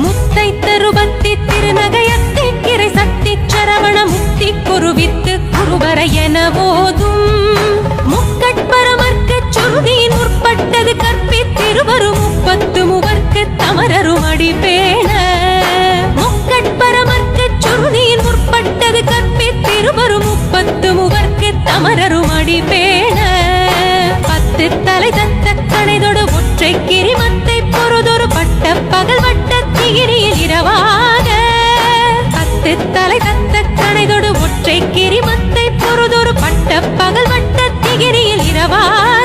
முத்தை தருபத்தி திருநகையத்தி கிரை சக்தி சரவண முக்தி குருவித்து குருவர என போதும் முக்கட்பரமர்க்கு சுருதியின் முற்பட்டது கற்பி திருவரும் 30 மூவர்க்கு தமரரும் அடிபேண முக்கட்பரமர்க்கு சுருதியின் முற்பட்டது கற்பி திருவரும் 30 மூவர்க்கு தமரரும் அடிபேண 10 தலை தத்த கணைதொடு ஒற்றை கிரிமத்தை பொறுதொரு பட்ட பகல் வட்ட திகிரியில் இரவாக 10 தலை தத்த கணைதொடு ஒற்றை கிரிமத்தை பொறுதொரு பட்ட பகல் வட்ட திகிரியில் இரவாக